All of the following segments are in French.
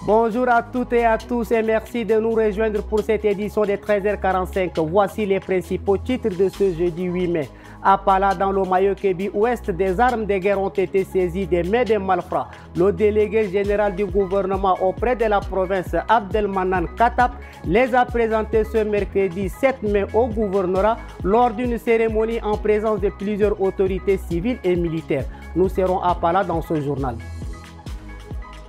Bonjour à toutes et à tous et merci de nous rejoindre pour cette édition de 13h45. Voici les principaux titres de ce jeudi 8 mai. À Pala, dans le Mayo-Kébi ouest, des armes de guerre ont été saisies des mains des malfrats. Le délégué général du gouvernement auprès de la province, Abdelmanan Katap, les a présentés ce mercredi 7 mai au gouvernorat lors d'une cérémonie en présence de plusieurs autorités civiles et militaires. Nous serons à Pala dans ce journal.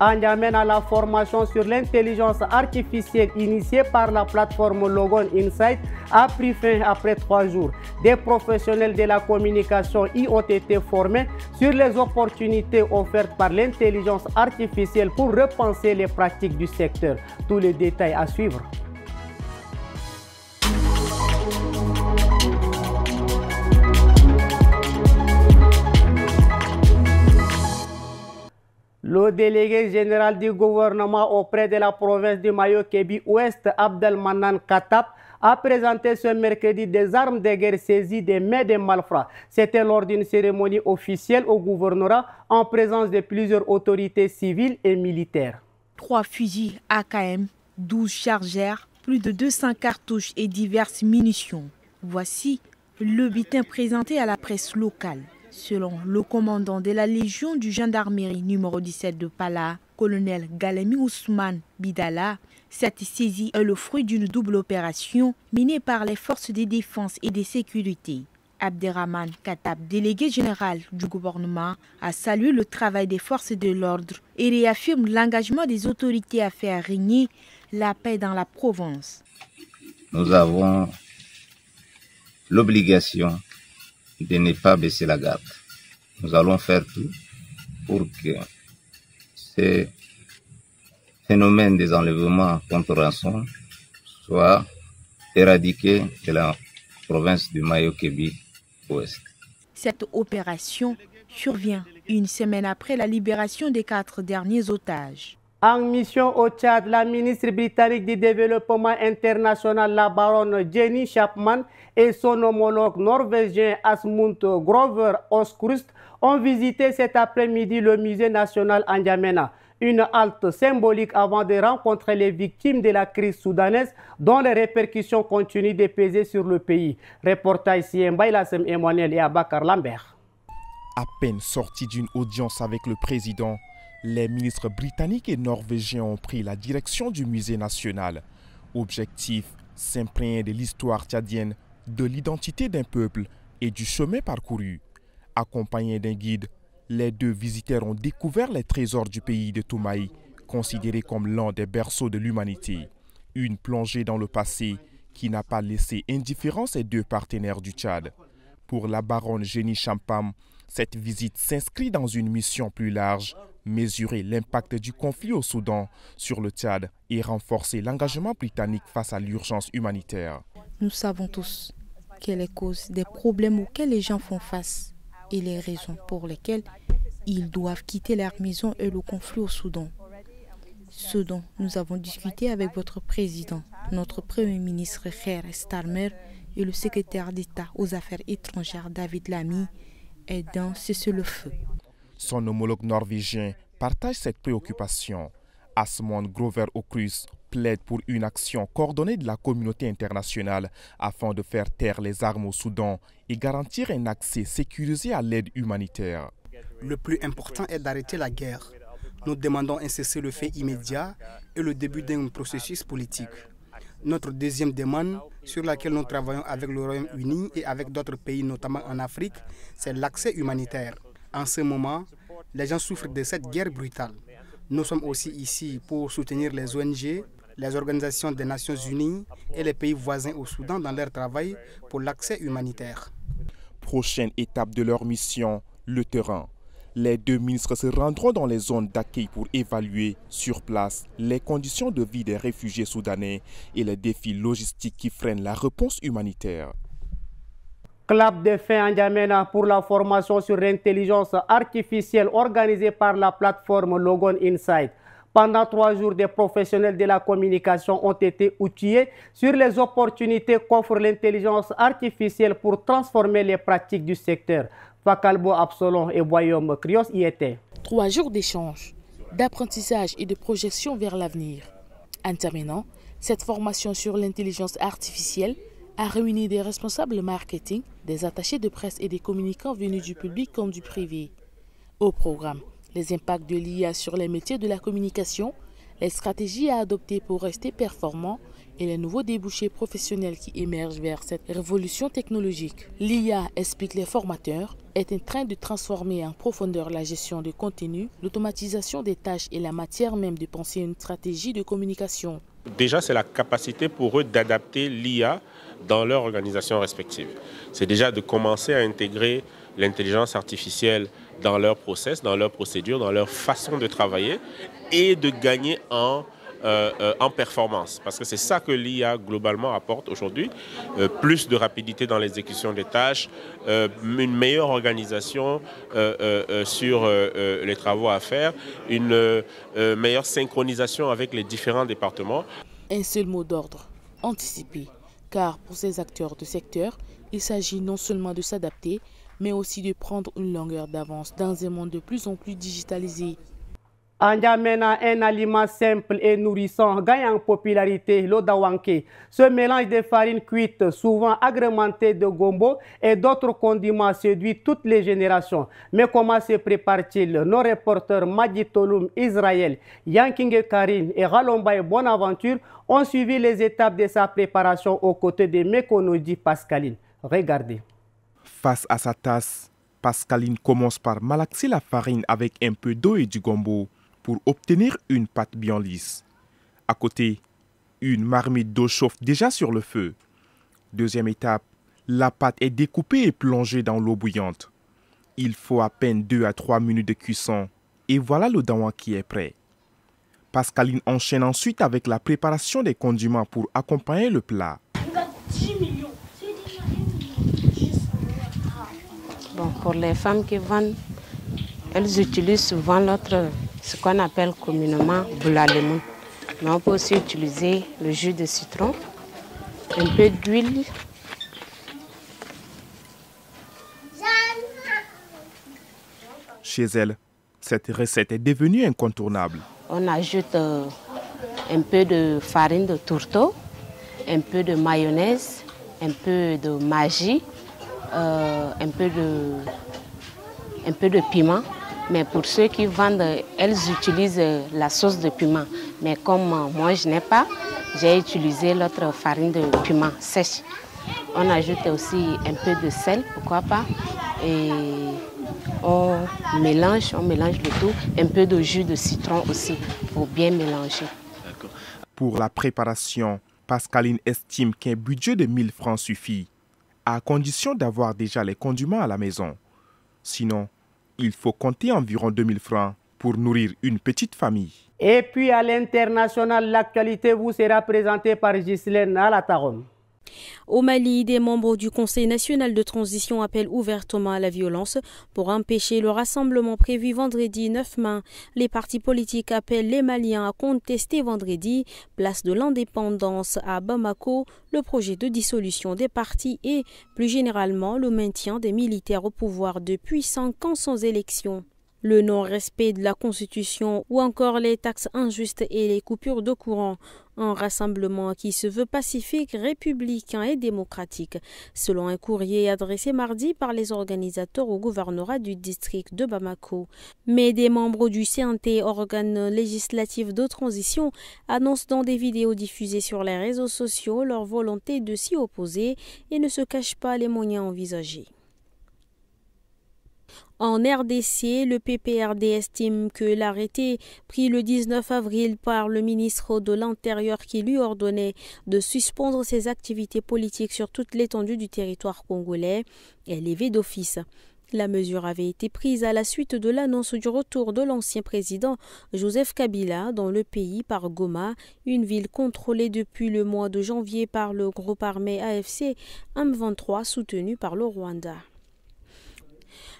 En Yémen, à la formation sur l'intelligence artificielle initiée par la plateforme Logon Insight a pris fin après 3 jours. Des professionnels de la communication y ont été formés sur les opportunités offertes par l'intelligence artificielle pour repenser les pratiques du secteur. Tous les détails à suivre. Le délégué général du gouvernement auprès de la province du Mayo-Kébi ouest, Abdelmanan Katap, a présenté ce mercredi des armes de guerre saisies des mains des malfrats. C'était lors d'une cérémonie officielle au gouvernorat en présence de plusieurs autorités civiles et militaires. 3 fusils AKM, 12 chargeurs, plus de 200 cartouches et diverses munitions. Voici le bulletin présenté à la presse locale. Selon le commandant de la Légion du gendarmerie numéro 17 de Pala, colonel Galemi Ousmane Bidala, cette saisie est le fruit d'une double opération menée par les forces de défense et de sécurité. Abderrahman Katap, délégué général du gouvernement, a salué le travail des forces de l'ordre et réaffirme l'engagement des autorités à faire régner la paix dans la province. Nous avons l'obligation de ne pas baisser la garde. Nous allons faire tout pour que ces phénomènes des enlèvements contre rançon soient éradiqués de la province du Mayo-Kébi ouest. Cette opération survient une semaine après la libération des 4 derniers otages. En mission au Tchad, la ministre britannique du développement international, la baronne Jenny Chapman, et son homologue norvégien Asmund Grover Oskrust ont visité cet après-midi le musée national en N'Djamena. Une halte symbolique avant de rencontrer les victimes de la crise soudanaise dont les répercussions continuent de peser sur le pays. Reportage Siemba Ilassem Emmanuel et Abakar Lambert. À peine sortis d'une audience avec le président, les ministres britanniques et norvégiens ont pris la direction du musée national. Objectif, s'imprégner de l'histoire tchadienne, de l'identité d'un peuple et du chemin parcouru. Accompagnés d'un guide, les 2 visiteurs ont découvert les trésors du pays de Toumaï, considéré comme l'un des berceaux de l'humanité. Une plongée dans le passé qui n'a pas laissé indifférent ces 2 partenaires du Tchad. Pour la baronne Jenny Champam, cette visite s'inscrit dans une mission plus large, mesurer l'impact du conflit au Soudan sur le Tchad et renforcer l'engagement britannique face à l'urgence humanitaire. Nous savons tous que les causes des problèmes auxquels les gens font face et les raisons pour lesquelles ils doivent quitter leur maison et le conflit au Soudan. Ce dont nous avons discuté avec votre président, notre premier ministre Keir Starmer et le secrétaire d'État aux affaires étrangères David Lammy est d'un cessez-le-feu. Son homologue norvégien partage cette préoccupation. Asmund Grover Oskrust plaide pour une action coordonnée de la communauté internationale afin de faire taire les armes au Soudan et garantir un accès sécurisé à l'aide humanitaire. Le plus important est d'arrêter la guerre. Nous demandons un cessez-le-feu immédiat et le début d'un processus politique. Notre deuxième demande, sur laquelle nous travaillons avec le Royaume-Uni et avec d'autres pays, notamment en Afrique, c'est l'accès humanitaire. En ce moment, les gens souffrent de cette guerre brutale. Nous sommes aussi ici pour soutenir les ONG, les organisations des Nations Unies et les pays voisins au Soudan dans leur travail pour l'accès humanitaire. Prochaine étape de leur mission, le terrain. Les 2 ministres se rendront dans les zones d'accueil pour évaluer sur place les conditions de vie des réfugiés soudanais et les défis logistiques qui freinent la réponse humanitaire. Clap de fin en N'Djamena pour la formation sur l'intelligence artificielle organisée par la plateforme Logon Insight. Pendant 3 jours, des professionnels de la communication ont été outillés sur les opportunités qu'offre l'intelligence artificielle pour transformer les pratiques du secteur. Fakalbo Absalon et Boyom Krios y étaient. 3 jours d'échange, d'apprentissage et de projection vers l'avenir. En terminant, cette formation sur l'intelligence artificielle a réuni des responsables marketing, des attachés de presse et des communicants venus du public comme du privé. Au programme, les impacts de l'IA sur les métiers de la communication, les stratégies à adopter pour rester performants et les nouveaux débouchés professionnels qui émergent vers cette révolution technologique. L'IA, expliquent les formateurs, est en train de transformer en profondeur la gestion de contenu, l'automatisation des tâches et la matière même de penser une stratégie de communication. Déjà, c'est la capacité pour eux d'adapter l'IA dans leur organisation respective. C'est déjà de commencer à intégrer l'intelligence artificielle dans leurs process, dans leurs procédures, dans leur façon de travailler et de gagner en performance. Parce que c'est ça que l'IA globalement apporte aujourd'hui. Plus de rapidité dans l'exécution des tâches, une meilleure organisation sur les travaux à faire, une meilleure synchronisation avec les différents départements. Un seul mot d'ordre, anticiper. Car pour ces acteurs de secteur, il s'agit non seulement de s'adapter, mais aussi de prendre une longueur d'avance dans un monde de plus en plus digitalisé. En N'Djamena, un aliment simple et nourrissant gagne en popularité, le dawanké. Ce mélange de farines cuites, souvent agrémenté de gombo et d'autres condiments, séduit toutes les générations. Mais comment se prépare-t-il? Nos reporters Madi Toloum, Israël, Yankinge Karine et Ralombaye Bonaventure ont suivi les étapes de sa préparation aux côtés de Mekonodi Pascaline. Regardez. Face à sa tasse, Pascaline commence par malaxer la farine avec un peu d'eau et du gombo pour obtenir une pâte bien lisse. À côté, une marmite d'eau chauffe déjà sur le feu. Deuxième étape, la pâte est découpée et plongée dans l'eau bouillante. Il faut à peine 2 à 3 minutes de cuisson et voilà le dawa qui est prêt. Pascaline enchaîne ensuite avec la préparation des condiments pour accompagner le plat. Bon, pour les femmes qui vendent, elles utilisent souvent ce qu'on appelle communément boulalemon. Mais on peut aussi utiliser le jus de citron, un peu d'huile. Chez elle, cette recette est devenue incontournable. On ajoute un peu de farine de tourteau, un peu de mayonnaise, un peu de magie, un peu de piment. Mais pour ceux qui vendent, elles utilisent la sauce de piment. Mais comme moi je n'ai pas, j'ai utilisé l'autre farine de piment sèche. On ajoute aussi un peu de sel, pourquoi pas. Et on mélange le tout. Un peu de jus de citron aussi pour bien mélanger. Pour la préparation, Pascaline estime qu'un budget de 1000 francs suffit, à condition d'avoir déjà les condiments à la maison. Sinon, il faut compter environ 2000 francs pour nourrir une petite famille. Et puis à l'international, l'actualité vous sera présentée par Ghislaine Alataron. Au Mali, des membres du Conseil national de transition appellent ouvertement à la violence pour empêcher le rassemblement prévu vendredi 9 mai. Les partis politiques appellent les Maliens à contester vendredi, place de l'indépendance à Bamako, le projet de dissolution des partis et, plus généralement, le maintien des militaires au pouvoir depuis 5 ans sans élection. Le non-respect de la Constitution ou encore les taxes injustes et les coupures de courant. Un rassemblement qui se veut pacifique, républicain et démocratique, selon un courrier adressé mardi par les organisateurs au gouvernorat du district de Bamako. Mais des membres du CNT, organe législatif de transition, annoncent dans des vidéos diffusées sur les réseaux sociaux leur volonté de s'y opposer et ne se cachent pas les moyens envisagés. En RDC, le PPRD estime que l'arrêté pris le 19 avril par le ministre de l'Intérieur qui lui ordonnait de suspendre ses activités politiques sur toute l'étendue du territoire congolais est levé d'office. La mesure avait été prise à la suite de l'annonce du retour de l'ancien président Joseph Kabila dans le pays par Goma, une ville contrôlée depuis le mois de janvier par le groupe armé AFC M23 soutenu par le Rwanda.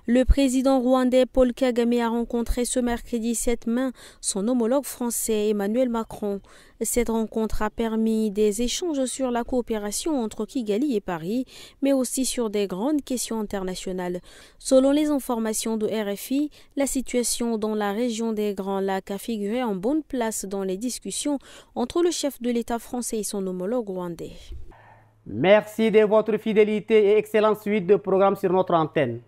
Le président rwandais Paul Kagame a rencontré ce mercredi 7 mai son homologue français Emmanuel Macron. Cette rencontre a permis des échanges sur la coopération entre Kigali et Paris, mais aussi sur des grandes questions internationales. Selon les informations de RFI, la situation dans la région des Grands Lacs a figuré en bonne place dans les discussions entre le chef de l'État français et son homologue rwandais. Merci de votre fidélité et excellente suite de programmes sur notre antenne.